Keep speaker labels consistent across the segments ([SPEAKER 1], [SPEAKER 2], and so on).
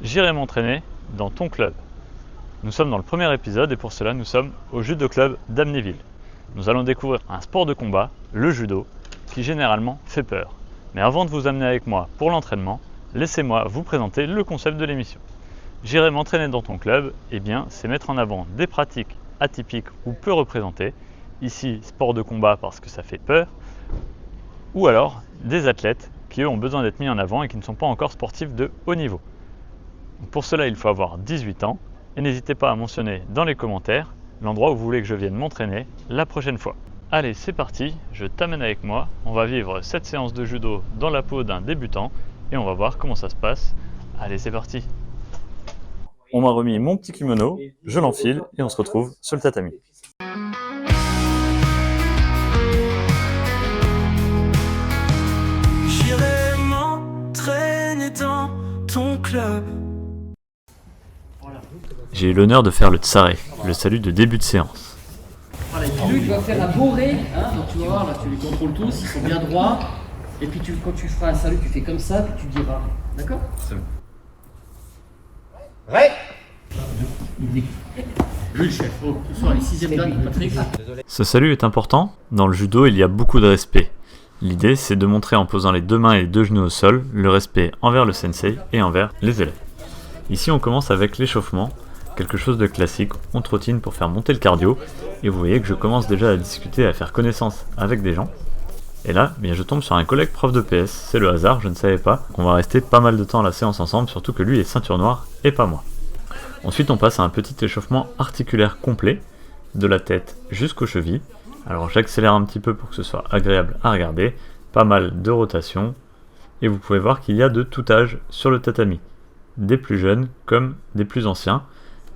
[SPEAKER 1] J'irai m'entraîner dans ton club. Nous sommes dans le premier épisode et pour cela nous sommes au judo club d'Amnéville. Nous allons découvrir un sport de combat, le judo, qui généralement fait peur. Mais avant de vous amener avec moi pour l'entraînement, laissez-moi vous présenter le concept de l'émission. J'irai m'entraîner dans ton club, eh bien c'est mettre en avant des pratiques atypiques ou peu représentées, ici sport de combat parce que ça fait peur, ou alors des athlètes qui eux ont besoin d'être mis en avant et qui ne sont pas encore sportifs de haut niveau. Pour cela, il faut avoir 18 ans et n'hésitez pas à mentionner dans les commentaires l'endroit où vous voulez que je vienne m'entraîner la prochaine fois. Allez, c'est parti, je t'amène avec moi, on va vivre cette séance de judo dans la peau d'un débutant et on va voir comment ça se passe. Allez, c'est parti. On m'a remis mon petit kimono, je l'enfile et on se retrouve sur le tatami.
[SPEAKER 2] J'irai m'entraîner dans ton club.
[SPEAKER 1] J'ai eu l'honneur de faire le tsare, le salut de début de séance.
[SPEAKER 3] Voilà, lui, tu vas faire un boré, hein, donc tu vas voir, là tu les contrôles tous, ils sont bien droits. Et puis quand tu feras un salut, tu fais comme ça, puis tu diras. D'accord ?
[SPEAKER 1] C'est bon.
[SPEAKER 4] Ouais.
[SPEAKER 3] Lui le chef, oh, ce soir les 6e dan, Patrick.
[SPEAKER 1] Ce salut est important, dans le judo il y a beaucoup de respect. L'idée c'est de montrer en posant les deux mains et les deux genoux au sol, le respect envers le sensei et envers les élèves. Ici on commence avec l'échauffement, quelque chose de classique, on trottine pour faire monter le cardio, et vous voyez que je commence déjà à discuter, à faire connaissance avec des gens. Et là, bien, je tombe sur un collègue prof de PS, c'est le hasard, je ne savais pas qu'on va rester pas mal de temps à la séance ensemble, surtout que lui est ceinture noire et pas moi. Ensuite on passe à un petit échauffement articulaire complet, de la tête jusqu'aux chevilles. Alors j'accélère un petit peu pour que ce soit agréable à regarder, pas mal de rotation, et vous pouvez voir qu'il y a de tout âge sur le tatami, des plus jeunes comme des plus anciens,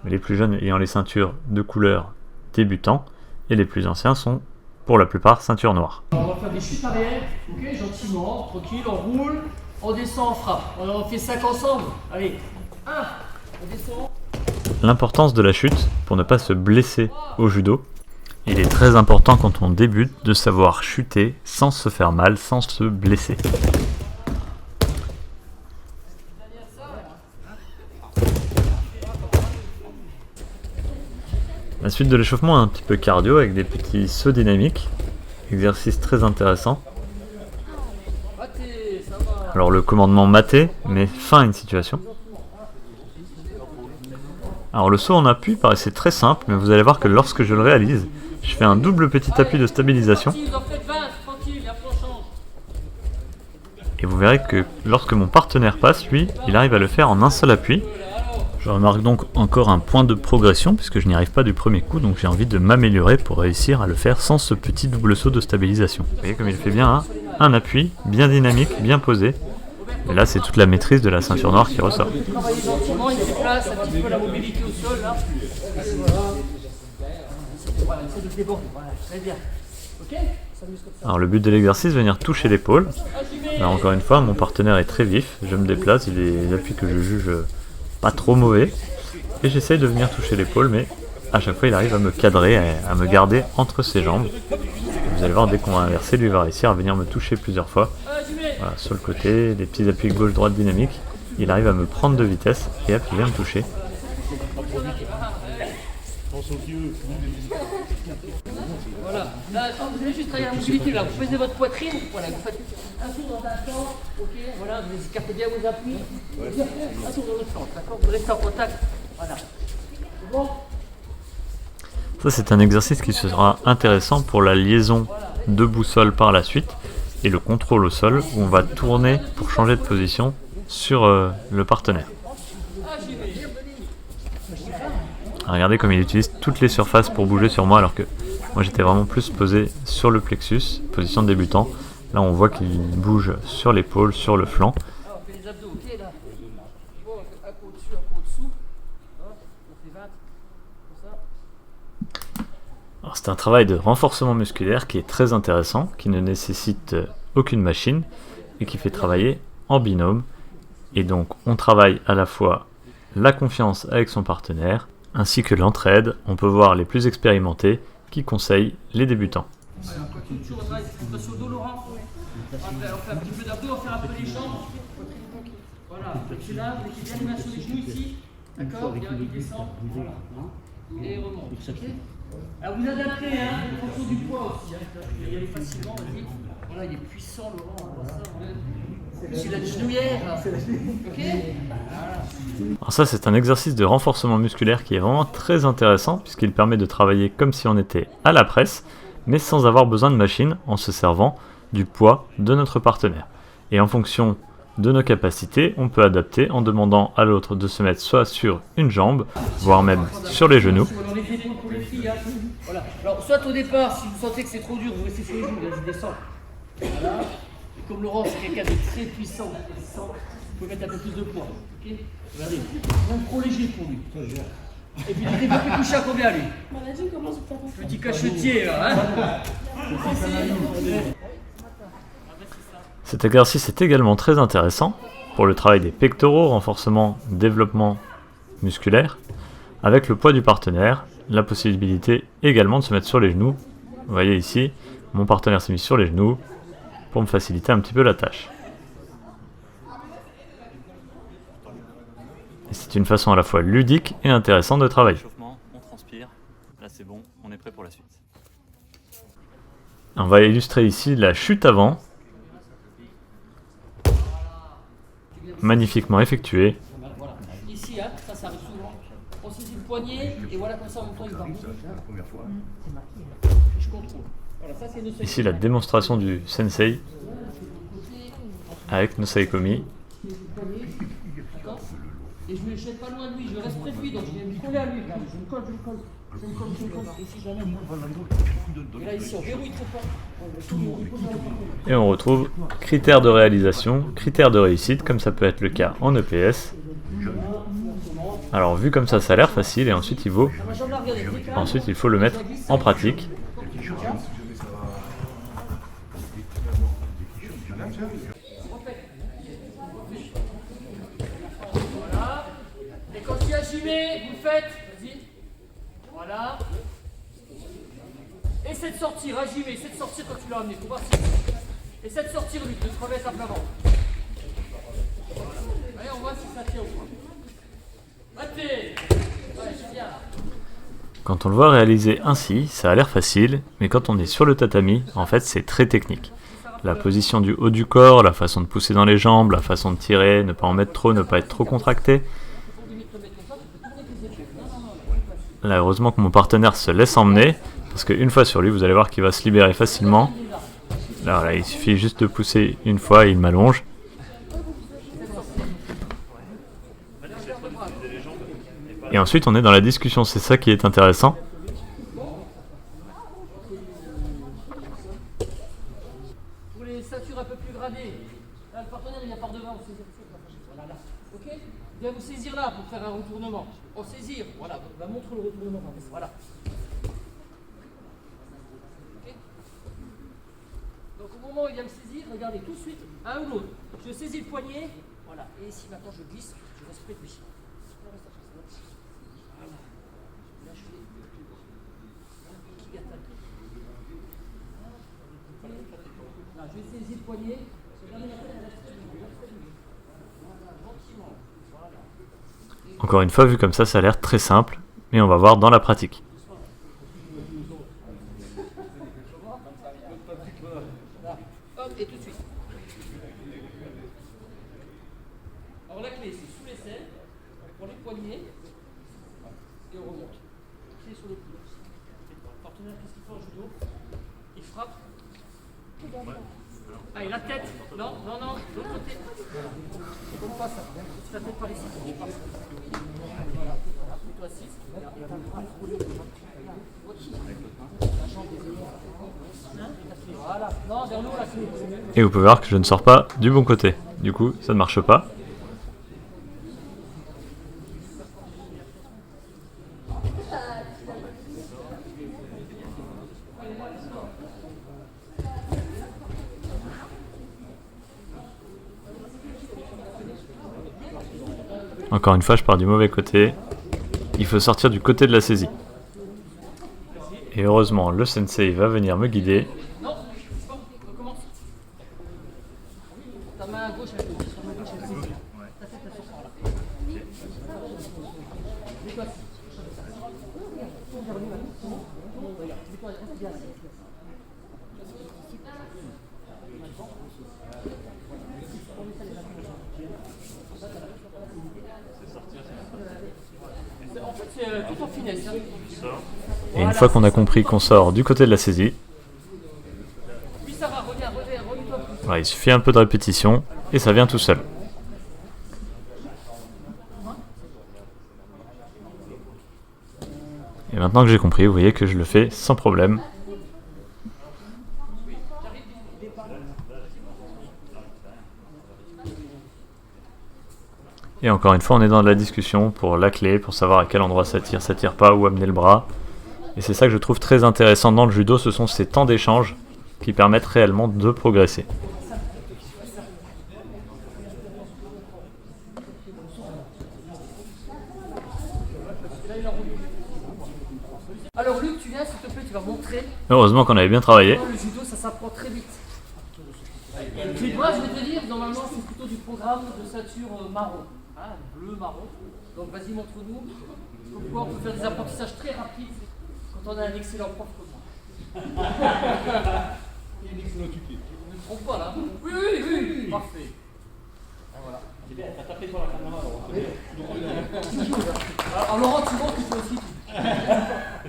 [SPEAKER 1] les plus jeunes ayant les ceintures de couleur débutants, et les plus anciens sont pour la plupart ceinture noire.
[SPEAKER 3] On va faire des chutes arrière, ok, gentiment, tranquille, on roule, on descend, on frappe. On fait 5 ensemble, allez, 1, on descend.
[SPEAKER 1] L'importance de la chute pour ne pas se blesser au judo. Il est très important quand on débute de savoir chuter sans se faire mal, sans se blesser. La suite de l'échauffement est un petit peu cardio avec des petits sauts dynamiques, exercice très intéressant. Alors le commandement maté met fin à une situation. Alors le saut en appui paraissait très simple, mais vous allez voir que lorsque je le réalise, je fais un double petit appui de stabilisation. Et vous verrez que lorsque mon partenaire passe, lui, il arrive à le faire en un seul appui. Je remarque donc encore un point de progression, puisque je n'y arrive pas du premier coup, donc j'ai envie de m'améliorer pour réussir à le faire sans ce petit double saut de stabilisation. Vous voyez comme il fait bien, hein, un appui, bien dynamique, bien posé. Et là, c'est toute la maîtrise de la ceinture noire qui ressort.
[SPEAKER 3] Travailler gentiment, il déplace un petit peu la mobilité au sol, là. Voilà, essaie de te déborder, voilà, très bien. Ok ?
[SPEAKER 1] Alors le but de l'exercice, venir toucher l'épaule. Là encore une fois, mon partenaire est très vif, je me déplace, il est l'appui que je juge pas trop mauvais. Et j'essaye de venir toucher l'épaule, mais à chaque fois il arrive à me cadrer, à me garder entre ses jambes. Vous allez voir, dès qu'on va inverser, lui va réussir à venir me toucher plusieurs fois. Voilà, sur le côté, des petits appuis gauche-droite dynamiques. Il arrive à me prendre de vitesse et hop, il vient me toucher.
[SPEAKER 3] Voilà, là, vous allez juste travailler la mobilité, là, vous pesez votre poitrine, voilà, vous faites un tour dans un sens, ok, voilà, vous écartez bien vos appuis, un tour dans l'autre sens, d'accord, vous restez en contact, voilà. C'est bon ?
[SPEAKER 1] Ça, c'est un exercice qui sera intéressant pour la liaison debout-sol par la suite et le contrôle au sol où on va tourner pour changer de position sur le partenaire. Regardez comme il utilise toutes les surfaces pour bouger sur moi alors que moi j'étais vraiment plus posé sur le plexus, position de débutant. Là on voit qu'il bouge sur l'épaule, sur le flanc.
[SPEAKER 3] Alors, on fait les abdos, ok, là. Bon, on fait un coup au-dessus, un coup au-dessous. Hein, on fait 20, comme ça.
[SPEAKER 1] Alors, c'est un travail de renforcement musculaire qui est très intéressant, qui ne nécessite aucune machine et qui fait travailler en binôme. Et donc on travaille à la fois la confiance avec son partenaire, ainsi que l'entraide. On peut voir les plus expérimentés qui conseillent les débutants.
[SPEAKER 3] Toujours, on travaille sur le dos, Laurent. On fait un petit peu d'abdos, on fait un peu les jambes. Voilà. Celui-là, vous mettez bien les mains sur les genoux ici. D'accord? Bien, il descend. Voilà. Et remonte. Ok? Alors vous adaptez, hein, en fonction du poids aussi. Hein. Vous pouvez y aller facilement, vas-y. Voilà, il est puissant, Laurent. On voit ça. C'est la genouillère. Ok?
[SPEAKER 1] Alors ça, c'est un exercice de renforcement musculaire qui est vraiment très intéressant puisqu'il permet de travailler comme si on était à la presse, mais sans avoir besoin de machine, en se servant du poids de notre partenaire. Et en fonction de nos capacités, on peut adapter en demandant à l'autre de se mettre soit sur une jambe, voire même sur les genoux.
[SPEAKER 3] Les épaules pour les filles, hein. Voilà. Alors, soit au départ, si vous sentez que c'est trop dur, vous restez sur les genoux, vas-y, descends. Voilà. Et comme Laurent, c'est quelqu'un de très puissant, vous pouvez mettre un peu plus de poids. Ok? Regardez, même trop léger pour lui. Et puis, il peut toucher à combien, lui? Petit cachetier, là, hein.
[SPEAKER 1] Cet exercice est également très intéressant pour le travail des pectoraux, renforcement, développement musculaire, avec le poids du partenaire, la possibilité également de se mettre sur les genoux. Vous voyez ici, mon partenaire s'est mis sur les genoux pour me faciliter un petit peu la tâche. Et c'est une façon à la fois ludique et intéressante de travailler. On transpire, là c'est bon, on est prêt pour la suite. On va illustrer ici la chute avant. Magnifiquement effectué.
[SPEAKER 3] Voilà. Ici, hein, ça arrive souvent. On saisit le poignet et voilà comme ça en même temps il va. Je contrôle. Voilà, ça c'est nos
[SPEAKER 1] Ici la démonstration du sensei avec nos saikomi.
[SPEAKER 3] D'accord. Et je ne me jette pas loin de lui, je reste près de lui, donc je vais me coller à lui. Je me colle. Ici jamais. Et là ici on verrouille très fort.
[SPEAKER 1] Et on retrouve critères de réalisation, critères de réussite, comme ça peut être le cas en EPS. Alors vu comme ça a l'air facile et ensuite il faut le mettre en pratique.
[SPEAKER 3] Voilà. Et quand il y a gymé, vous le faites. Vas-y. Voilà. Essaie de sortir, Jimé, essaie de sortir quand tu l'as amené. Faut voir si. Essaie de sortir lui, de se remettre à plat ventre. Allez, on voit si ça tient ou pas. Battez. Ouais, je viens là.
[SPEAKER 1] Quand on le voit réaliser ainsi, ça a l'air facile, mais quand on est sur le tatami, en fait c'est très technique. La position du haut du corps, la façon de pousser dans les jambes, la façon de tirer, ne pas en mettre trop, ne pas être trop contracté. Là, heureusement que mon partenaire se laisse emmener, parce qu'une fois sur lui, vous allez voir qu'il va se libérer facilement. Là, voilà, il suffit juste de pousser une fois et il m'allonge. Et ensuite, on est dans la discussion, c'est ça qui est intéressant.
[SPEAKER 3] Pour les ceintures un peu plus gradées, là, le partenaire il vient par devant, vous saisir. Voilà, là. Ok? Viens vous saisir là pour faire un retournement. On saisir, voilà, va montre le retournement. Voilà. Ok? Donc au moment où il vient me saisir, regardez tout de suite, un ou l'autre. Je saisis le poignet, voilà. Et ici maintenant je glisse, je reste près de lui. Voilà. Là je fais Ikigatame. Là, je vais saisir le poignet. Regardez la tête, elle reste près de lui. Voilà, gentiment. Voilà.
[SPEAKER 1] Encore une fois, vu comme ça a l'air très simple, mais on va voir dans la pratique.
[SPEAKER 3] Hop, et tout de suite. Alors la clé, c'est sous l'aisselle, on prend les poignets et on remonte. Clé sur le coude. Le partenaire, qu'est-ce qu'il fait en judo? Il frappe. Ah, et la tête. Non, de l'autre côté. C'est comme pas ça. Tu la tête par ici. Voilà. Appuie-toi 6. Voilà. Non, vers nous, la clé.
[SPEAKER 1] Et vous pouvez voir que je ne sors pas du bon côté. Du coup, ça ne marche pas. Encore une fois, je pars du mauvais côté. Il faut sortir du côté de la saisie. Et heureusement, le sensei va venir me guider.
[SPEAKER 3] Non, recommence. Ta main à gauche, elle saisit. Ta tête, elle Mets-toi assis. Tourne vers lui maintenant. Regarde, mets-toi bien assis. En fait, c'est tout en finesse.
[SPEAKER 1] Et une fois qu'on a compris qu'on sort du côté de la saisie,
[SPEAKER 3] Oui, ça va, reviens, reviens-toi plus.
[SPEAKER 1] voilà, il suffit un peu de répétition et ça vient tout seul. Et maintenant que j'ai compris, vous voyez que je le fais sans problème. Et encore une fois, on est dans de la discussion pour la clé, pour savoir à quel endroit ça tire pas, où amener le bras. Et c'est ça que je trouve très intéressant dans le judo, ce sont ces temps d'échange qui permettent réellement de progresser.
[SPEAKER 3] Alors Luc, tu viens s'il te plaît, tu vas montrer.
[SPEAKER 1] Heureusement qu'on avait bien travaillé.
[SPEAKER 3] Le judo, ça s'apprend très vite. Les bras, je vais te dire, normalement, c'est plutôt du programme de ceinture marron. Hein, bleu, marron. Donc vas-y, montre-nous. Pourquoi on peut faire des apprentissages très rapides quand on a un excellent prof comme moi.
[SPEAKER 4] Il y a une excellente utile.
[SPEAKER 3] On ne me trompe pas là. Oui, oui, oui. Parfait. Ah, voilà.
[SPEAKER 4] C'est bien, t'as tapé sur la caméra alors.
[SPEAKER 3] Alors Laurent, tu montres que tu aussi.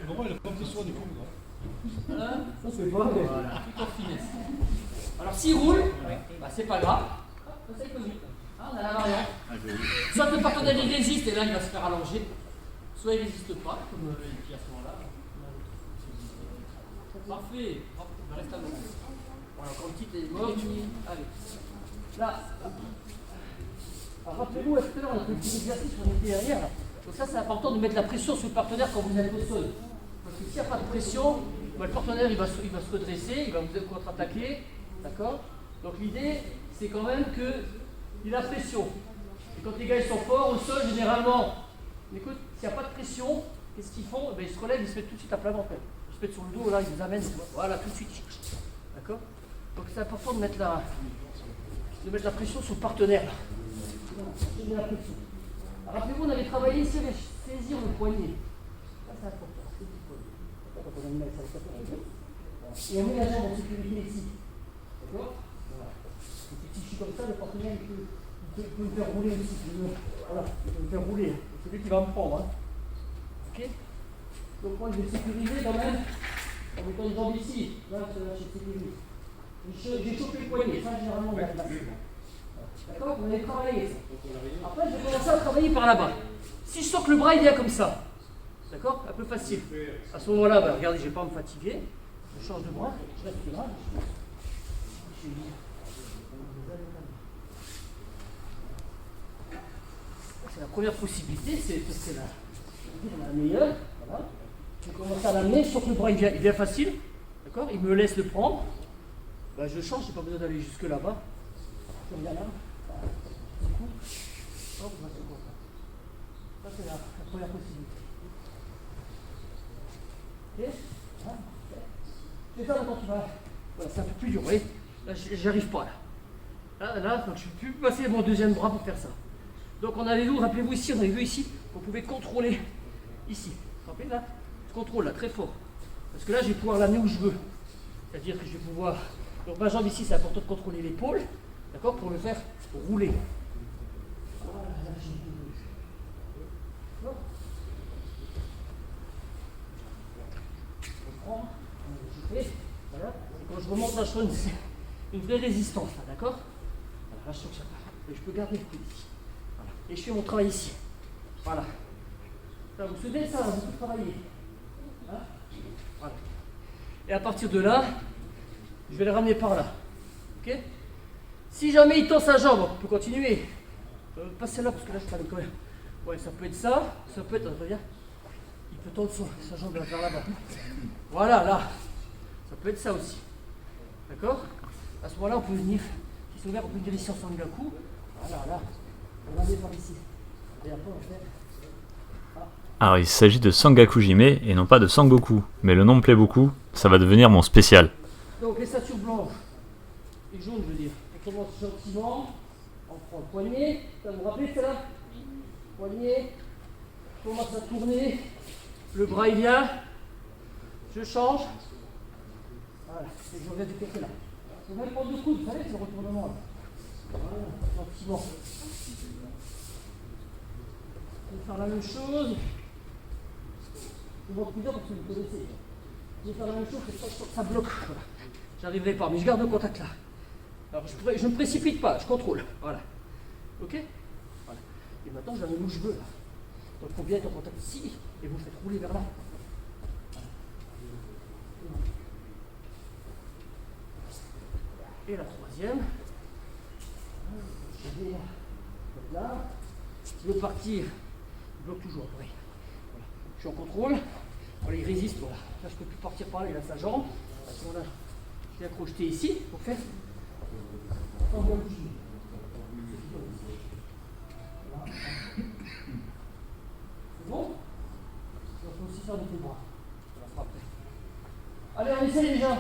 [SPEAKER 4] Comment il a pas pris soin du coup?
[SPEAKER 3] Hein, ça c'est pas voilà. Tout en finesse. Alors s'il roule, bah, c'est pas grave. Ça c'est connu. Ah, on a la variante. Soit le partenaire il résiste et là il va se faire allonger. Soit il résiste pas, comme il à ce moment-là. Parfait. Hop, on reste à l'eau. Voilà, encore une petite émotion. Allez. Là. Alors rappelez-vous, tout à l'heure on a fait le petit exercice, on était derrière. Là. Donc ça c'est important de mettre la pression sur le partenaire quand vous êtes au sol. Parce que s'il n'y a pas de pression, bah, le partenaire il va se redresser, il va vous contre-attaquer. D'accord? Donc l'idée c'est quand même qu'il a pression. Et quand les gars ils sont forts au sol, généralement, écoute, s'il n'y a pas de pression, qu'est-ce qu'ils font? Ils se relèvent, ils se mettent tout de suite à plat ventre. Ils se mettent sur le dos, là, ils vous amènent, voilà, tout de suite. D'accord? Donc c'est important de mettre la pression sur le partenaire. Là. Rappelez-vous, on avait travaillé ici avec saisir le poignet. Ça c'est important. Quand on a une main, ça va et on met la jambe en sécurité ici. D'accord? Voilà. Et si je suis comme ça, le partenaire il peut me faire rouler aussi. Voilà, il peut me faire rouler. C'est lui qui va me prendre. Hein. Ok? Donc moi je vais sécuriser quand même en mettant une jambe ici. Là, je sécurise. J'ai chopé le poignet, ça généralement on va le. D'accord? Vous allez travailler ça. Après, je vais commencer à travailler par là-bas. Si je sens que le bras il vient comme ça, d'accord? Un peu facile. À ce moment-là, bah, regardez, je ne vais pas me fatiguer. Je change de bras, je reste là. C'est la première possibilité, c'est la meilleure. Voilà. Je commence à l'amener, je sens que le bras il vient facile. D'accord? Il me laisse le prendre. Bah, je change, je n'ai pas besoin d'aller jusque là-bas. Je reviens là. Du coup, hop, on va se voir. Ça, c'est la première possibilité. Ok? C'est ça, maintenant tu vas. Voilà, c'est un peu plus dur, vous voyez? Là, j'arrive pas là. Là, donc je ne peux plus passer mon deuxième bras pour faire ça. Donc on avait vu, rappelez-vous ici, on avait vu ici, vous pouvez contrôler ici. Vous vous rappelez là? Je contrôle là, très fort. Parce que là, je vais pouvoir l'amener où je veux. C'est-à-dire que je vais pouvoir. Donc ma jambe ici, c'est important de contrôler l'épaule, d'accord, pour le faire rouler. Voilà, là, j'ai je prends, je fais, voilà. Et quand je remonte la chaîne, c'est une vraie résistance, là, d'accord? Voilà, là, je sens que ça part. Et je peux garder le coude ici. Voilà. Et je fais mon travail ici. Voilà. Là, vous souvenez ça, vous pouvez travailler. Hein? Voilà. Et à partir de là, je vais le ramener par là. Ok? Si jamais il tend sa jambe, on peut continuer. Pas celle-là parce que là je travaille quand même. Ouais, ça peut être ça, ça peut être, regarde. Il peut tendre sa jambe vers là-bas. Voilà, là. Ça peut être ça aussi. D'accord? À ce moment-là, on peut venir, qui sont ouverts, on peut venir ici en Sangaku. Voilà, là. On va aller par ici. Et après, on va faire.
[SPEAKER 1] Alors il s'agit de Sangaku Jime et non pas de Sangoku, mais le nom me plaît beaucoup, ça va devenir mon spécial.
[SPEAKER 3] Donc les ceintures blanches et jaunes, je veux dire. On commence gentiment, on prend le poignet, ça vous rappelle celle-là? Poignet, commence à tourner. Le bras il vient. Je change. Voilà, et je reviens du côté là. Je vais prendre le coude, vous savez, c'est le retournement là. Voilà, gentiment. Je vais faire la même chose. Je vais vous dire parce que vous connaissez. Je vais faire la même chose, c'est pas que ça bloque. Voilà. J'arriverai pas, mais je garde le contact là. Alors je ne me précipite pas, je contrôle. Voilà. Ok? Voilà. Et maintenant je la mets où je veux là. Donc il faut bien être en contact ici et vous faites rouler vers là. Et la troisième. Je vais là. Je veux partir. Il bloque toujours. Oui. Voilà. Je suis en contrôle. Voilà, il résiste. Voilà. Là je ne peux plus partir par là, il a sa jambe. À ce moment-là, je vais accrocher ici pour faire. Sans bien bouger. Voilà. C'est bon? On peut aussi faire des pieds bras. Ça sera après. Allez, on essaye déjà.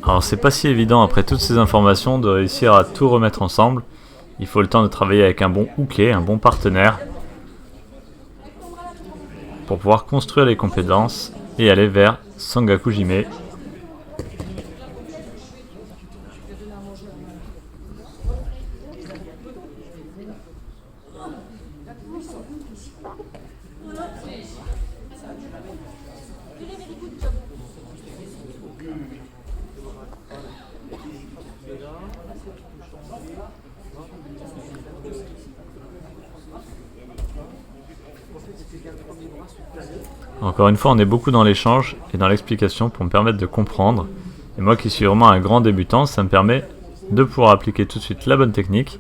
[SPEAKER 1] Alors c'est pas si évident après toutes ces informations de réussir à tout remettre ensemble. Il faut le temps de travailler avec un bon hooké, un bon partenaire, pour pouvoir construire les compétences et aller vers Sangaku Jime. Encore une fois, on est beaucoup dans l'échange et dans l'explication pour me permettre de comprendre. Et moi qui suis vraiment un grand débutant, ça me permet de pouvoir appliquer tout de suite la bonne technique.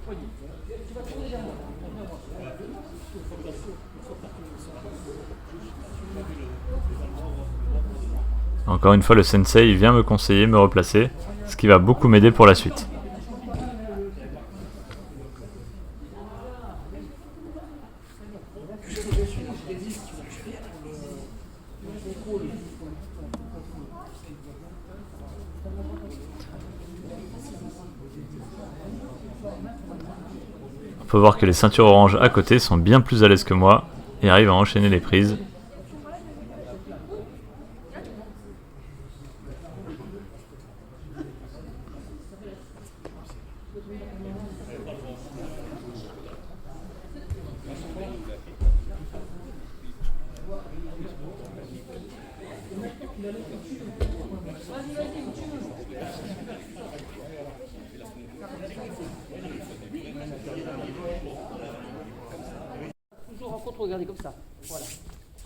[SPEAKER 1] Encore une fois, le sensei vient me conseiller, me replacer, ce qui va beaucoup m'aider pour la suite. On peut voir que les ceintures oranges à côté sont bien plus à l'aise que moi et arrivent à enchaîner les prises.
[SPEAKER 3] Toujours en contre, regardez comme ça. Voilà.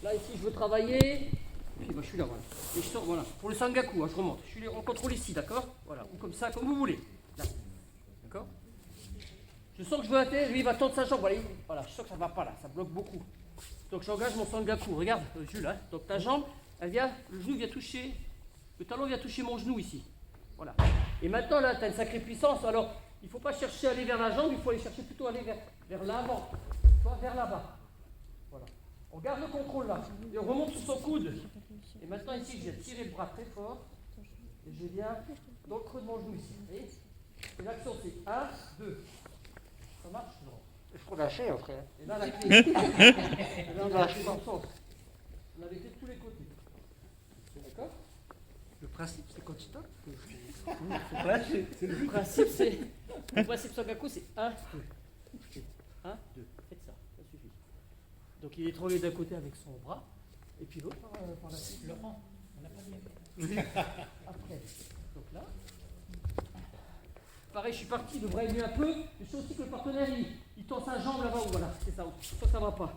[SPEAKER 3] Là ici je veux travailler. Puis bah, je suis là, voilà. Et je sors, voilà. Pour le Sangaku, hein, je remonte. Je suis en contrôle ici, d'accord? Voilà. Ou comme ça, comme vous voulez. Là. D'accord? Je sens que je veux atteindre, lui il va tendre sa jambe. Voilà, je sens que ça ne va pas là, ça bloque beaucoup. Donc j'engage mon Sangaku. Regarde, Jules, hein. Donc ta jambe, elle vient, le genou vient toucher, le talon vient toucher mon genou ici. Voilà. Et maintenant là, tu as une sacrée puissance. Alors, il ne faut pas chercher à aller vers la jambe, il faut aller chercher plutôt à aller vers l'avant. Soit vers là-bas. Voilà. On garde le contrôle là. Et on remonte sur son coude. Et maintenant ici, je viens tirer le bras très fort. Et je viens dans le creux de mon genou ici. Vous voyez? Et l'action c'est 1, 2. Ça marche? Non. Il faut lâcher après. Et là la clé. Et là on lâche dans le sens. On a les clés de tous les côtés. D'accord? Le principe c'est quand tu toques. Le principe c'est. Le principe Sangaku c'est 1, 2. 1, 2. Faites ça, ça suffit. Donc il est trollé d'un côté avec son bras. Et puis l'autre par la suite. Laurent, on n'a pas dit. Après. Donc là. Pareil, je suis parti, le bras est venu un peu. Je sais aussi que le partenaire, il tend sa jambe là-bas. Voilà, c'est ça. Ça ne va pas.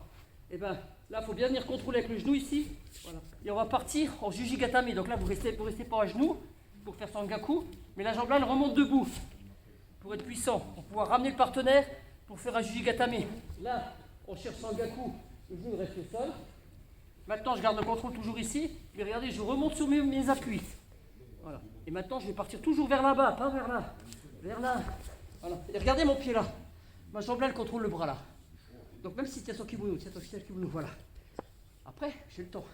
[SPEAKER 3] Et bien là, il faut bien venir contrôler avec le genou ici. Voilà. Et on va partir en Jujigatame. Donc là, vous restez pas à genoux pour faire Sangaku. Mais la jambe là, elle remonte debout. Pour être puissant. Pour pouvoir ramener le partenaire pour faire un Jujigatame. Là, on cherche Sangaku. Le genou reste au sol. Maintenant, je garde le contrôle toujours ici. Mais regardez, je remonte sur mes appuis. Voilà. Et maintenant, je vais partir toujours vers là-bas, pas vers là. Vers là. Voilà. Et regardez mon pied là. Ma jambe là, elle contrôle le bras là. Donc même si tu as son kimono, voilà. Après, j'ai le temps.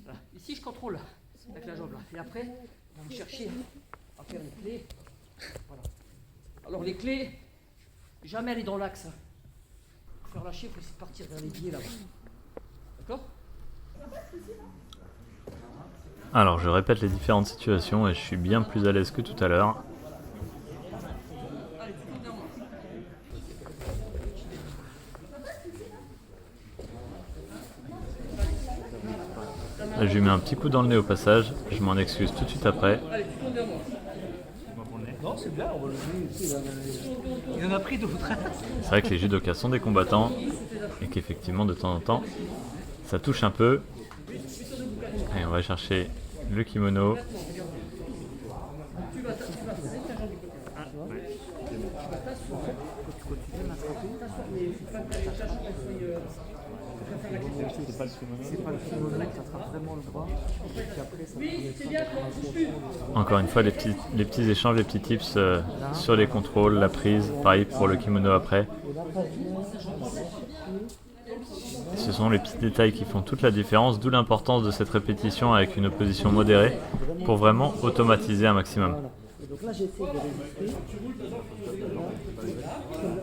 [SPEAKER 3] Voilà. Ici, je contrôle là, avec la jambe là. Et après, vous cherchez à faire les clés. Voilà. Alors les clés, jamais aller dans l'axe. Pour faire lâcher, il faut essayer de partir vers les pieds là-bas. D'accord?
[SPEAKER 1] Alors je répète les différentes situations et je suis bien plus à l'aise que tout à l'heure.
[SPEAKER 3] Allez, tu tournes vers moi.
[SPEAKER 1] Là, je lui mets un petit coup dans le nez au passage, je m'en excuse tout de suite après.
[SPEAKER 3] Allez, tu tournes vers moi.
[SPEAKER 4] Non, c'est bien, on va le jouer. Il en a pris d'autres.
[SPEAKER 1] C'est vrai que les judokas sont des combattants et qu'effectivement de temps en temps ça touche un peu. Et on va chercher le kimono.
[SPEAKER 4] C'est pas le kimono, ça sera vraiment le bras. Et puis après, ça
[SPEAKER 1] Encore une fois les petits échanges, les petits tips sur les contrôles, la prise, pareil pour le kimono après. Ce sont les petits détails qui font toute la différence, d'où l'importance de cette répétition avec une opposition modérée pour vraiment automatiser un maximum.
[SPEAKER 5] Et donc là, j'essaie de résister.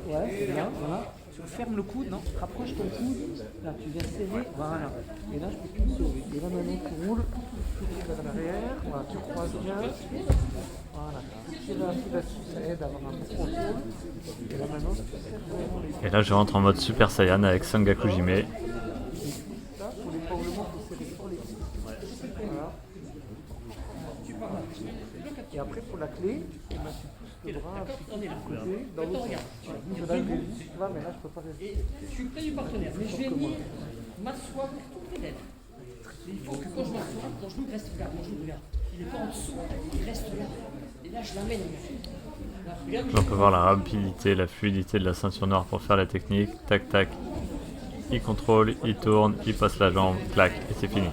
[SPEAKER 5] Ouais, c'est bien, voilà.
[SPEAKER 4] Tu fermes le coude, non?
[SPEAKER 5] Rapproche ton coude. Là, tu viens serrer. Voilà. Et là, je peux plus me sauver. Et là, maintenant, tu roules. Tu roules vers l'arrière. Voilà, tu croises bien. Voilà. Tu tires un peu là-dessus, ça aide à avoir un bon contrôle. Et là, maintenant, tu serres vraiment les.
[SPEAKER 1] Et là je rentre en mode Super Saiyan avec Sangaku Jime.
[SPEAKER 5] Là, pour l'épaullement, il faut serrer sur les pieds. Voilà. Et après, pour la clé, eh ben, tu pousses le bras un petit peu de côté, dans l'autre sens. Tu vas, mais là, je peux pas rester.
[SPEAKER 3] Et je suis près du partenaire, mais je vais venir m'asseoir tout près d'elle. Il faut que quand je m'assois, mon genou reste là, mon genou regarde. Il n'est pas en dessous, il reste là. Et là, je l'amène. Là, regarde.
[SPEAKER 1] On peut voir la rapidité, la fluidité de la ceinture noire pour faire la technique. Tac tac. Il contrôle, il tourne, il passe la jambe, clac, et c'est fini.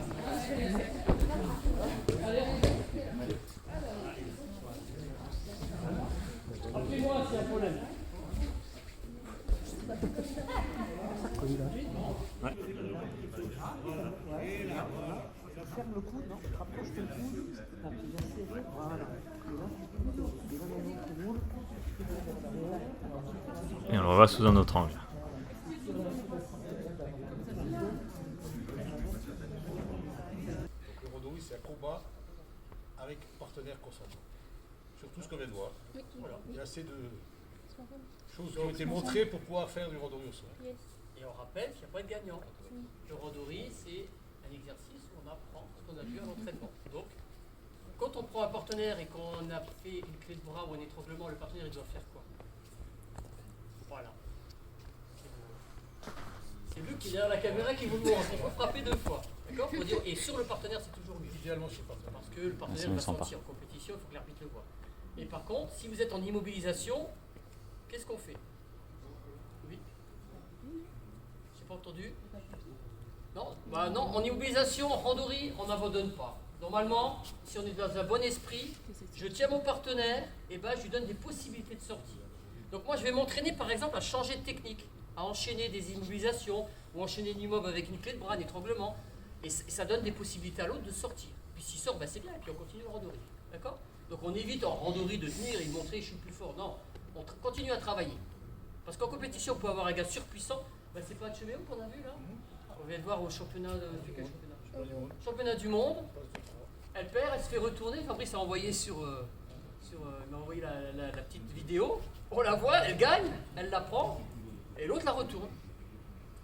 [SPEAKER 3] Appelez-moi s'il y a un problème.
[SPEAKER 5] Ferme le coude, non? Rapproche ton coude. Là, tu viens serrer. Voilà. Et là, tu pousses. Et là, maintenant, tu roules.
[SPEAKER 1] Et on le revoit sous un autre angle.
[SPEAKER 6] Le randori, c'est un combat avec partenaire consentant. Sur tout ce qu'on vient de voir. Voilà. Il y a assez de choses qui ont été montrées pour pouvoir faire du randori au sol.
[SPEAKER 3] Et on rappelle qu'il n'y a pas de gagnant. Le randori, c'est un exercice où on apprend ce qu'on a vu à l'entraînement. Donc, quand on prend un partenaire et qu'on a fait une clé de bras ou un étranglement, le partenaire il doit faire quoi? Voilà. C'est Luc qui est derrière la caméra qui vous le montre. Il faut frapper 2 fois. D'accord? Et sur le partenaire, c'est toujours mieux.
[SPEAKER 6] Idéalement sur le partenaire.
[SPEAKER 3] Parce que le partenaire va sortir en compétition, il faut que l'arbitre le voie. Et par contre, si vous êtes en immobilisation, qu'est-ce qu'on fait? Oui? J'ai pas entendu? Non? Bah non, en immobilisation, en randori, on n'abandonne pas. Normalement, si on est dans un bon esprit, je tiens mon partenaire, et ben je lui donne des possibilités de sortie. Donc moi, je vais m'entraîner par exemple à changer de technique, à enchaîner des immobilisations, ou enchaîner une immob avec une clé de bras, un étranglement, et ça donne des possibilités à l'autre de sortir. Puis s'il sort, ben c'est bien, et puis on continue le randori. D'accord? Donc on évite en randori de tenir et de montrer je suis plus fort. Non, on continue à travailler. Parce qu'en compétition, on peut avoir un gars surpuissant. Ben, c'est pas un Cheméo qu'on a vu là? On vient de voir au championnat du quel championnat? Championnat du monde. Elle perd, elle se fait retourner. Fabrice a envoyé il m'a envoyé la petite vidéo. On la voit, elle gagne, elle la prend, et l'autre la retourne.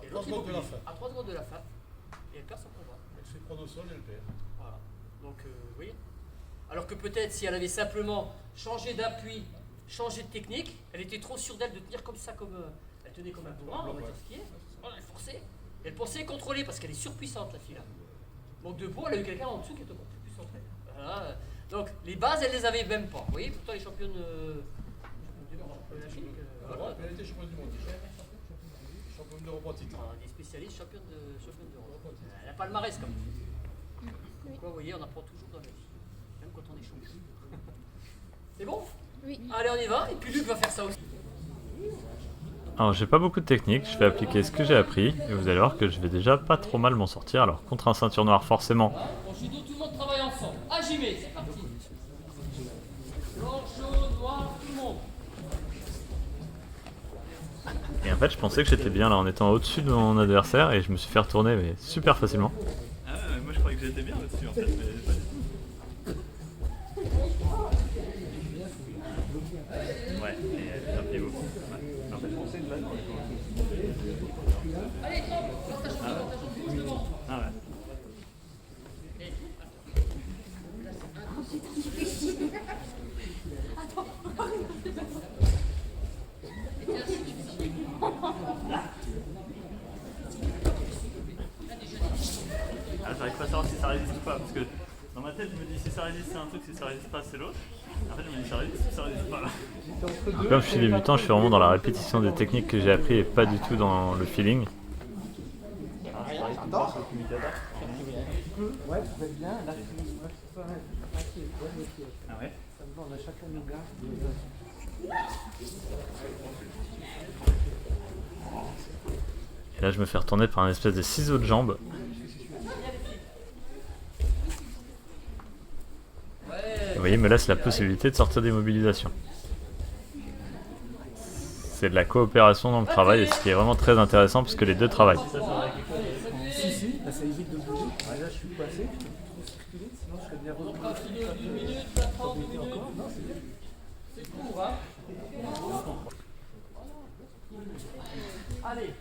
[SPEAKER 3] Et l'autre,
[SPEAKER 6] 3 secondes de la fin.
[SPEAKER 3] à 3 secondes de la fin. Et elle perd son combat.
[SPEAKER 6] Elle se fait prendre au sol et elle perd.
[SPEAKER 3] Voilà. Donc, vous voyez. Alors que peut-être si elle avait simplement changé d'appui, changé de technique, elle était trop sûre d'elle de tenir comme ça, elle tenait comme un bourrin, on va dire ce qui est. Elle forçait. Elle pensait contrôler parce qu'elle est surpuissante, la fille-là. Donc debout, elle a eu quelqu'un en dessous qui était encore plus puissant. Voilà. Donc les bases, elle les avait même pas. Vous voyez, pourtant les championnes olympiques.
[SPEAKER 6] Voilà. Elle était championne du monde. Championne d'Europe en titre.
[SPEAKER 3] Des spécialistes championnes d'Europe. Elle a pas le palmarès comme ça. Donc vous voyez, on apprend toujours dans la vie. Même quand on est champion. C'est bon?
[SPEAKER 7] Oui.
[SPEAKER 3] Allez, on y va. Et puis Luc va faire ça aussi.
[SPEAKER 1] Alors j'ai pas beaucoup de technique, je vais appliquer ce que j'ai appris et vous allez voir que je vais déjà pas trop mal m'en sortir. Alors contre un ceinture noire forcément,
[SPEAKER 3] En judo, tout le monde travaille ensemble. Hajime, c'est parti.
[SPEAKER 1] En fait, je pensais que j'étais bien là en étant au-dessus de mon adversaire et je me suis fait retourner mais super facilement.
[SPEAKER 4] Ah ouais, mais moi je croyais que j'étais bien là-dessus en fait, mais pas du tout. Ouais, et un pivot. Ouais. En fait, je pensais que là, non, ah ouais. Ah, j'arrive pas à savoir si ça résiste ou pas, parce que dans ma tête je me dis si ça résiste c'est un truc, si ça résiste pas c'est l'autre. En fait je me dis ça résiste ou ça résiste pas.
[SPEAKER 1] Alors, comme je suis débutant, je suis vraiment dans la répétition des techniques que j'ai appris et pas du tout dans le feeling.
[SPEAKER 5] Ouais, tu fais bien. Là, tu tranquille.
[SPEAKER 4] Ah ouais.
[SPEAKER 5] Ça me va, on a chacun nos gars.
[SPEAKER 1] Et là je me fais retourner par un espèce de ciseau de jambe. Vous voyez, il me laisse la possibilité de sortir des mobilisations. C'est de la coopération dans le travail et ce qui est vraiment très intéressant parce que les deux travaillent.
[SPEAKER 5] Si, là ça évite de bouger. Ah, là je suis passé, je peux trop circuler, sinon je serais bien revenu. Encore. Non, c'est court, hein.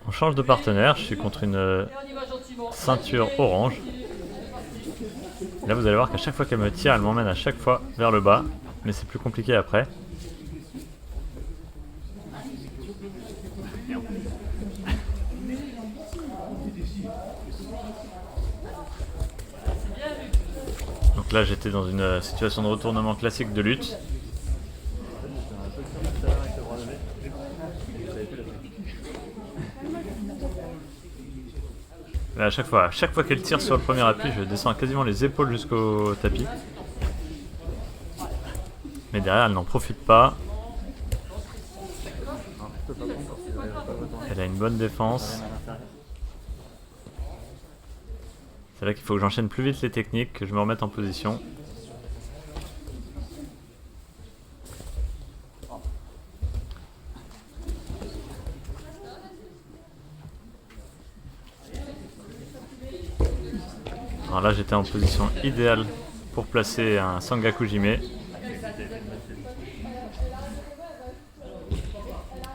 [SPEAKER 1] On change de partenaire, je suis contre une ceinture orange. Et là vous allez voir qu'à chaque fois qu'elle me tire, elle m'emmène à chaque fois vers le bas, mais c'est plus compliqué après. Donc là j'étais dans une situation de retournement classique de lutte. Là, à chaque fois qu'elle tire sur le premier appui, je descends quasiment les épaules jusqu'au tapis. Mais derrière, elle n'en profite pas. Elle a une bonne défense. C'est là qu'il faut que j'enchaîne plus vite les techniques, que je me remette en position. Alors là j'étais en position idéale pour placer un Sangaku Jime.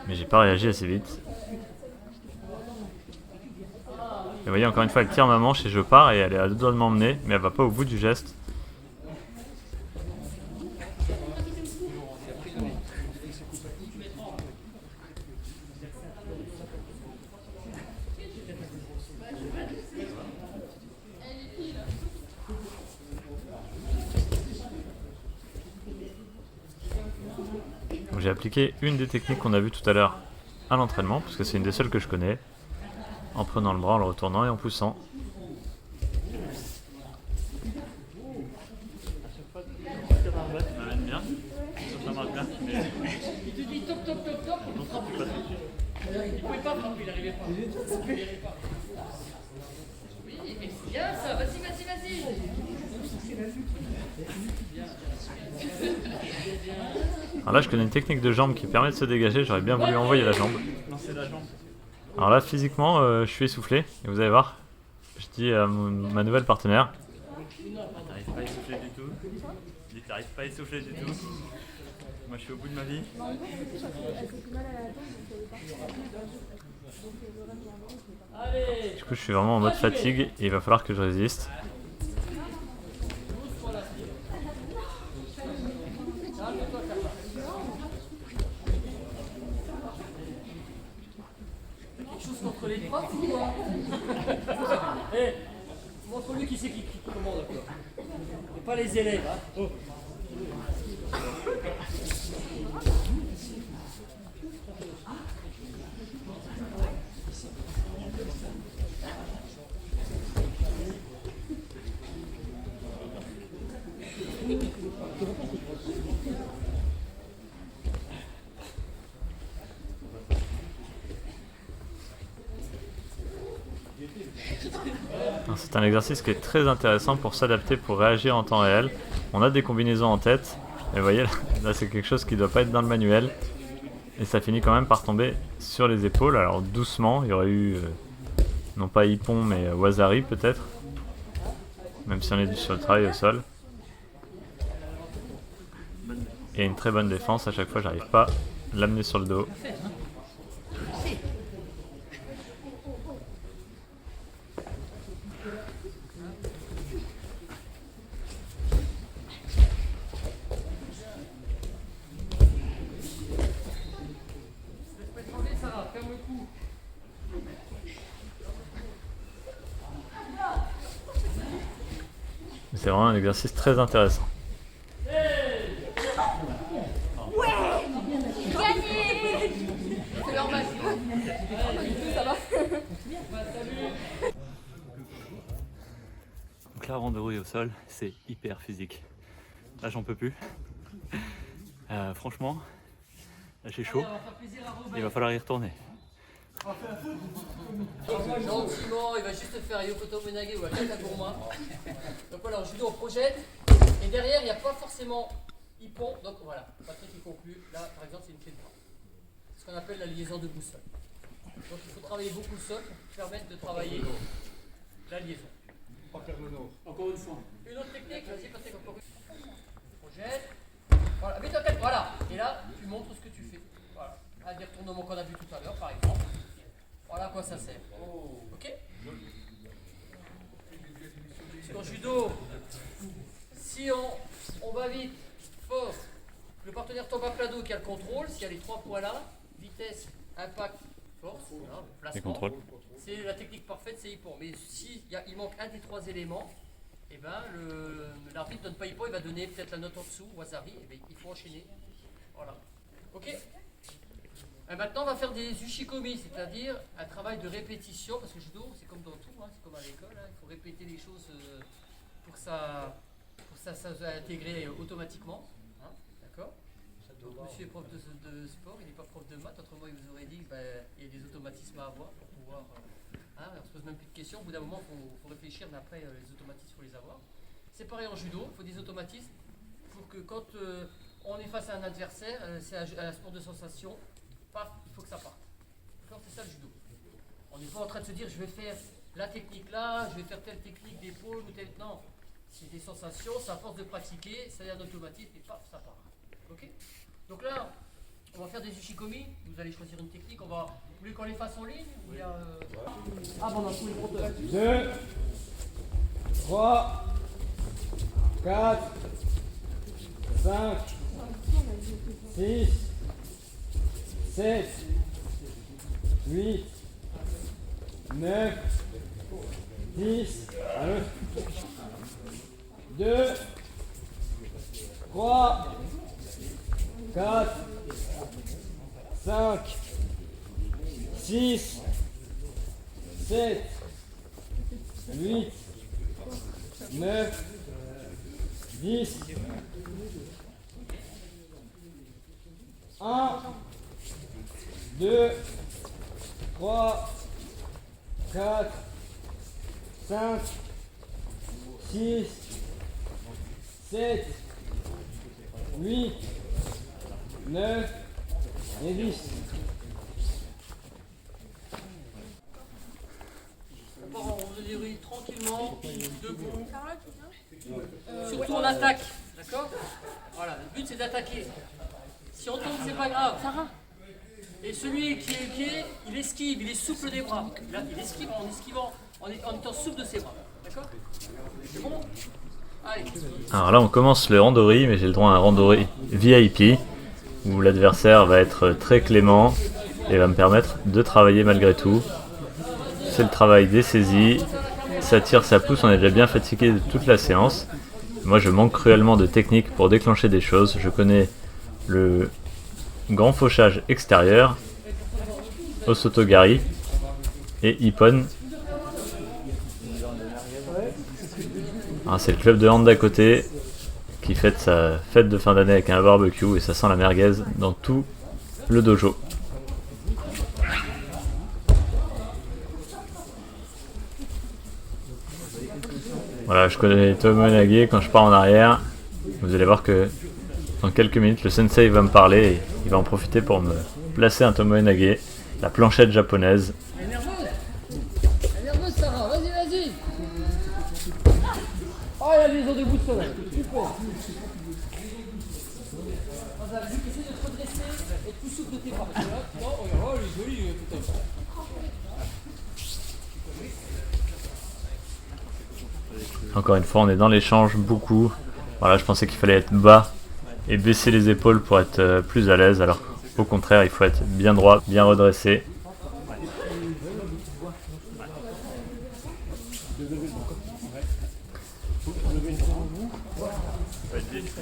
[SPEAKER 1] Mais j'ai pas réagi assez vite. Et vous voyez, encore une fois elle tire ma manche et je pars et elle est à deux doigts de m'emmener, mais elle va pas au bout du geste. J'ai appliqué une des techniques qu'on a vues tout à l'heure à l'entraînement, parce que c'est une des seules que je connais, en prenant le bras, en le retournant et en poussant.
[SPEAKER 3] Il te dit toc toc toc toc, on ne frappe plus. Il pouvait pas frapper, il n'arrivait pas. Oui, mais c'est bien ça, vas-y.
[SPEAKER 1] Alors là je connais une technique de jambe qui permet de se dégager, j'aurais bien voulu envoyer la jambe.
[SPEAKER 4] Lancer la jambe.
[SPEAKER 1] Alors là physiquement je suis essoufflé, et vous allez voir, je dis à ma nouvelle partenaire.
[SPEAKER 4] T'arrives pas à essouffler du tout. Je dis t'arrives pas à essouffler du tout. Moi je suis au bout de ma vie.
[SPEAKER 1] Du coup je suis vraiment en mode fatigue et il va falloir que je résiste.
[SPEAKER 3] Contre les profs ou quoi? Montre-lui qui c'est qui commande encore. Et pas les élèves, hein. Oh.
[SPEAKER 1] C'est un exercice qui est très intéressant pour s'adapter, pour réagir en temps réel. On a des combinaisons en tête, et vous voyez là c'est quelque chose qui ne doit pas être dans le manuel. Et ça finit quand même par tomber sur les épaules. Alors doucement, il y aurait eu, non pas Ippon, mais Wazari peut-être. Même si on est sur le travail au sol. Et une très bonne défense, à chaque fois j'arrive pas à l'amener sur le dos. C'est vraiment un exercice très intéressant.
[SPEAKER 7] C'est normal. Ça va.
[SPEAKER 1] Donc la randonnée au sol, c'est hyper physique. Là j'en peux plus. Franchement, là j'ai chaud. Il va falloir y retourner.
[SPEAKER 3] Gentiment, il va juste faire Yokoto Menage ou Akata Gourma. Donc voilà, en judo on projette. Et derrière, il n'y a pas forcément Ippon. Donc voilà, Patrick qui conclut. Là, par exemple, c'est une clé de bras. Ce qu'on appelle la liaison de boussole. Donc il faut travailler beaucoup le sol pour permettre de travailler la liaison. Encore une fois. Une autre technique, vas-y Patrick, encore une fois. Projette. Voilà, mets ta tête, voilà. Et là, tu montres ce que tu fais. Voilà. À des retournements qu'on a vu tout à l'heure, par exemple. Voilà à quoi ça sert. Ok? En judo, si on va vite, fort, le partenaire tombe à plat dos qui a le contrôle, s'il y a les 3 points là, vitesse, impact, force, voilà, placement, c'est la technique parfaite, c'est Ippon. Mais si il manque un des 3 éléments, et ben l'arbitre ne donne pas Ippon, il va donner peut-être la note en dessous, Wazari, et ben il faut enchaîner. Voilà. Ok? Et maintenant on va faire des ushikomi, c'est-à-dire un travail de répétition, parce que le judo c'est comme dans tout, hein, c'est comme à l'école, hein, il faut répéter les choses pour que ça soit intégré automatiquement. Hein, d'accord? Donc monsieur est prof de sport, il n'est pas prof de maths, autrement il vous aurait dit qu'il y a des automatismes à avoir pour pouvoir... on ne se pose même plus de questions, au bout d'un moment il faut réfléchir, mais après les automatismes il faut les avoir. C'est pareil en judo, il faut des automatismes pour que quand on est face à un adversaire, c'est un sport de sensation, paf, il faut que ça parte. C'est ça le judo. On n'est pas en train de se dire je vais faire la technique là, je vais faire telle technique d'épaule ou telle... Non, c'est des sensations, c'est à force de pratiquer, c'est un automatisme et paf, ça part. Ok? Donc là, on va faire des ushikomi, vous allez choisir une technique, vous voulez qu'on les fasse en ligne ou il y a, Ah bon, on a tous les protocles.
[SPEAKER 5] 2, 3, 4, 5, 6, 7, 8, 9, 10, 2, 3, 4, 5, 6, 7, 8, 9, 10, 1, 2, 3, 4, 5, 6, 7, 8, 9 et 10.
[SPEAKER 3] On se dirige tranquillement, debout. Surtout en attaque, d'accord? Voilà, le but c'est d'attaquer. Si on tombe, c'est pas grave. Et celui qui est pied, il esquive, il est souple des bras. Là, il esquive en esquivant, en étant souple de ses bras. D'accord? C'est bon? Allez.
[SPEAKER 1] Alors là on commence le randori, mais j'ai le droit à un randori VIP où l'adversaire va être très clément et va me permettre de travailler malgré tout. C'est le travail des saisies, ça tire, ça pousse, on est déjà bien fatigué de toute la séance. Moi je manque cruellement de technique pour déclencher des choses. Je connais le grand fauchage extérieur, Osotogari et Ippon. C'est le club de hand d'à côté qui fête sa fête de fin d'année avec un barbecue et ça sent la merguez dans tout le dojo. Voilà, je connais Tomonage, quand je pars en arrière, vous allez voir que dans quelques minutes le sensei va me parler et il va en profiter pour me placer un tomoe nage, la planchette japonaise.
[SPEAKER 3] Elle est nerveuse. Elle est nerveuse, Sarah. Vas-y, vas-y. Oh, il y a des os de bout de soleil. Super. Essaye de te redresser et de plus souple de tes bras. Non, oh, il est joli, putain.
[SPEAKER 1] Encore une fois, on est dans l'échange beaucoup. Voilà, je pensais qu'il fallait être bas et baisser les épaules pour être plus à l'aise, alors au contraire, il faut être bien droit, bien redressé.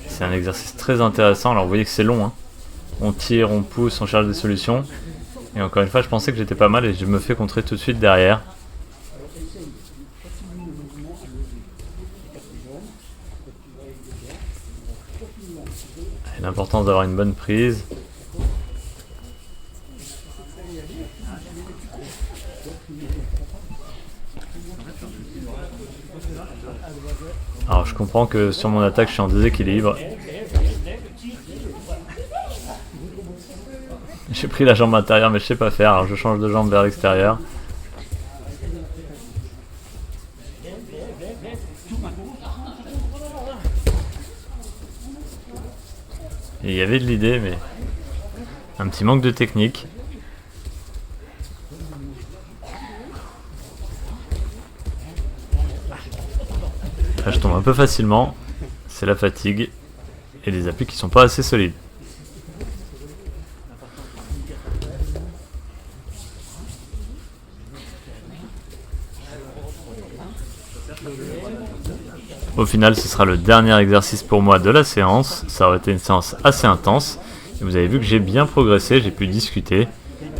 [SPEAKER 1] C'est un exercice très intéressant. Alors vous voyez que c'est long, hein. On tire, on pousse, on cherche des solutions. Et encore une fois, je pensais que j'étais pas mal et je me fais contrer tout de suite derrière. Et l'importance d'avoir une bonne prise. Alors je comprends que sur mon attaque je suis en déséquilibre. J'ai pris la jambe intérieure mais je sais pas faire, alors je change de jambe vers l'extérieur. Et il y avait de l'idée mais un petit manque de technique. Là, je tombe un peu facilement, c'est la fatigue et les appuis qui sont pas assez solides. Au final, ce sera le dernier exercice pour moi de la séance. Ça aurait été une séance assez intense. Et vous avez vu que j'ai bien progressé, j'ai pu discuter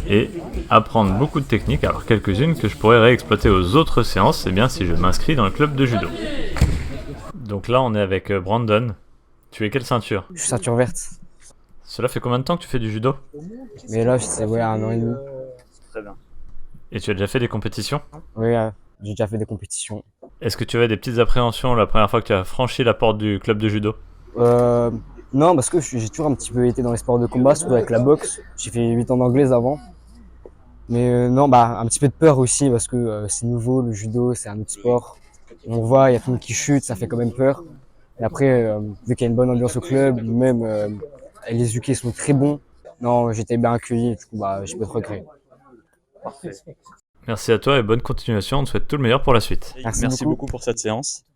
[SPEAKER 1] et apprendre beaucoup de techniques. Alors quelques-unes que je pourrais réexploiter aux autres séances, c'est bien si je m'inscris dans le club de judo. Donc là, on est avec Brandon. Tu es quelle ceinture?
[SPEAKER 8] Je suis ceinture verte.
[SPEAKER 1] Cela fait combien de temps que tu fais du judo?
[SPEAKER 8] Mais là, c'est 1 an et demi.
[SPEAKER 1] Très bien. Et tu as déjà fait des compétitions?
[SPEAKER 8] Oui, j'ai déjà fait des compétitions.
[SPEAKER 1] Est-ce que tu avais des petites appréhensions la première fois que tu as franchi la porte du club de judo?
[SPEAKER 8] Non, parce que j'ai toujours un petit peu été dans les sports de combat, surtout avec la boxe. J'ai fait 8 ans d'anglaise avant. Mais non, un petit peu de peur aussi, parce que c'est nouveau, le judo, c'est un autre sport. On voit, il y a tout le monde qui chute, ça fait quand même peur. Et après, vu qu'il y a une bonne ambiance au club, même les UK sont très bons. Non, j'étais bien accueilli, du coup, j'ai pas de regrets.
[SPEAKER 1] Parfait. Merci à toi et bonne continuation. On te souhaite tout le meilleur pour la suite.
[SPEAKER 8] Merci
[SPEAKER 1] beaucoup pour cette séance.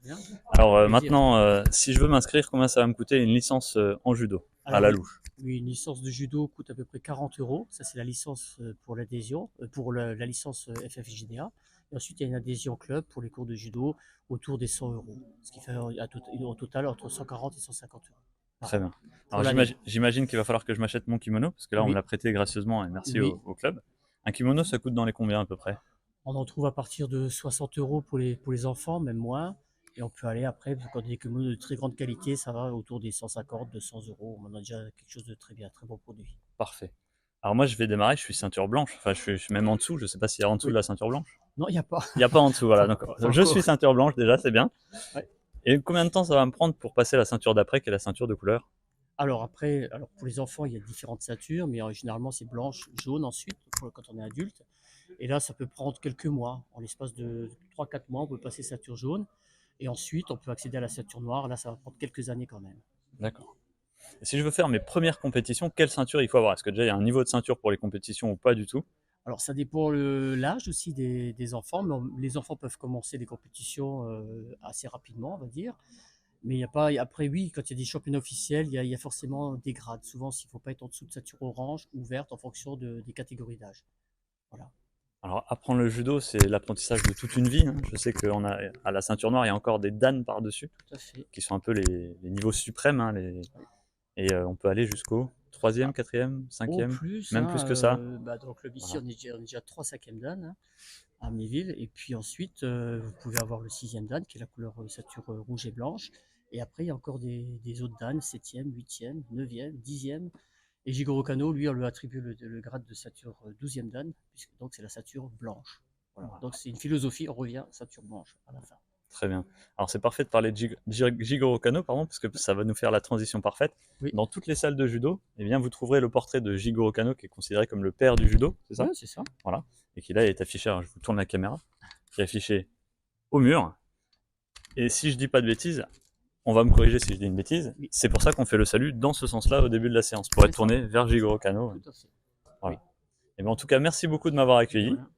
[SPEAKER 1] Alors maintenant, si je veux m'inscrire, combien ça va me coûter une licence en judo à la louche?
[SPEAKER 3] Oui, une licence de judo coûte à peu près 40 €. Ça, c'est la licence pour l'adhésion, pour la licence FFJDA. Et ensuite, il y a une adhésion club pour les cours de judo autour des 100 €. Ce qui fait au total entre 140 et 150 €.
[SPEAKER 1] Très bien. Alors j'imagine qu'il va falloir que je m'achète mon kimono, parce que là, on me l'a prêté gracieusement et merci au club. Un kimono, ça coûte dans les combien à peu près?
[SPEAKER 3] On en trouve à partir de 60 € pour les enfants, même moins. Et on peut aller après, quand on a des kimonos de très grande qualité, ça va autour des 150, 200 €. On a déjà quelque chose de très bien, très bon produit.
[SPEAKER 1] Parfait. Alors moi, je vais démarrer, je suis ceinture blanche. Enfin, je suis même en dessous. Je sais pas s'il y a en dessous de la ceinture blanche.
[SPEAKER 3] Non, il n'y a pas.
[SPEAKER 1] Il n'y a pas en dessous, voilà. Donc, je suis ceinture blanche déjà, c'est bien.
[SPEAKER 3] Ouais.
[SPEAKER 1] Et combien de temps ça va me prendre pour passer la ceinture d'après, qui est la ceinture de couleur?
[SPEAKER 3] Alors pour les enfants, il y a différentes ceintures, mais généralement c'est blanche, jaune ensuite, quand on est adulte. Et là, ça peut prendre quelques mois. En l'espace de 3-4 mois, on peut passer ceinture jaune. Et ensuite, on peut accéder à la ceinture noire. Là, ça va prendre quelques années quand même.
[SPEAKER 1] D'accord. Et si je veux faire mes premières compétitions, quelle ceinture il faut avoir? Est-ce que déjà il y a un niveau de ceinture pour les compétitions ou pas du tout?
[SPEAKER 3] Alors, ça dépend l'âge aussi des enfants. Mais les enfants peuvent commencer des compétitions assez rapidement, on va dire. Mais il y a pas. Après, oui, quand il y a des championnats officiels, il y a forcément des grades. Souvent, il ne faut pas être en dessous de ceinture orange ou verte en fonction des catégories d'âge. Voilà.
[SPEAKER 1] Alors, apprendre le judo, c'est l'apprentissage de toute une vie, hein. Je sais qu'à la ceinture noire, il y a encore des dan par-dessus,
[SPEAKER 3] Tout à fait.
[SPEAKER 1] qui sont un peu les niveaux suprêmes, hein, et on peut aller jusqu'au 3e, 4e, 5e, même plus que ça.
[SPEAKER 3] Dans le club ici, on est déjà 3 5e dan hein, à Amnéville. Et puis ensuite, vous pouvez avoir le 6e dan, qui est la couleur ceinture rouge et blanche. Et après, il y a encore des autres dan, 7e, 8e, 9e, 10e. Et Jigoro Kano, lui, on lui attribue le grade de ceinture 12e dan, puisque donc c'est la ceinture blanche. Voilà. Donc c'est une philosophie, on revient ceinture blanche à la fin.
[SPEAKER 1] Très bien. Alors c'est parfait de parler de Jigoro Kano, pardon, parce que ça va nous faire la transition parfaite.
[SPEAKER 3] Oui.
[SPEAKER 1] Dans toutes les salles de judo, eh bien, vous trouverez le portrait de Jigoro Kano, qui est considéré comme le père du judo, c'est ça?
[SPEAKER 3] Ouais, c'est ça.
[SPEAKER 1] Voilà. Et qui là est affiché, alors je vous tourne la caméra, qui est affiché au mur. Et si je dis pas de bêtises, on va me corriger si je dis une bêtise,
[SPEAKER 3] Oui.
[SPEAKER 1] c'est pour ça qu'on fait le salut dans ce sens-là au début de la séance, pour
[SPEAKER 3] C'est
[SPEAKER 1] être
[SPEAKER 3] ça.
[SPEAKER 1] tourné vers Jigoro Kano.
[SPEAKER 3] Tout à fait.
[SPEAKER 1] Voilà. Et bien, en tout cas, merci beaucoup de m'avoir accueilli.
[SPEAKER 3] Voilà.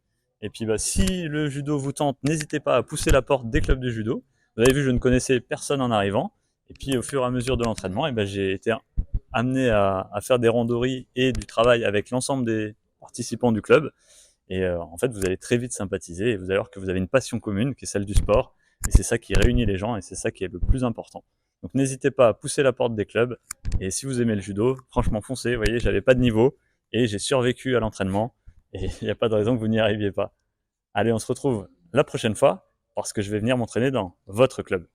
[SPEAKER 1] Et puis, si le judo vous tente, n'hésitez pas à pousser la porte des clubs de judo. Vous avez vu, je ne connaissais personne en arrivant. Et puis, au fur et à mesure de l'entraînement, j'ai été amené à faire des randonnées et du travail avec l'ensemble des participants du club. Et en fait, vous allez très vite sympathiser et vous allez voir que vous avez une passion commune qui est celle du sport. Et c'est ça qui réunit les gens et c'est ça qui est le plus important. Donc, n'hésitez pas à pousser la porte des clubs. Et si vous aimez le judo, franchement, foncez. Vous voyez, j'avais pas de niveau et j'ai survécu à l'entraînement. Et il n'y a pas de raison que vous n'y arriviez pas. Allez, on se retrouve la prochaine fois parce que je vais venir m'entraîner dans votre club.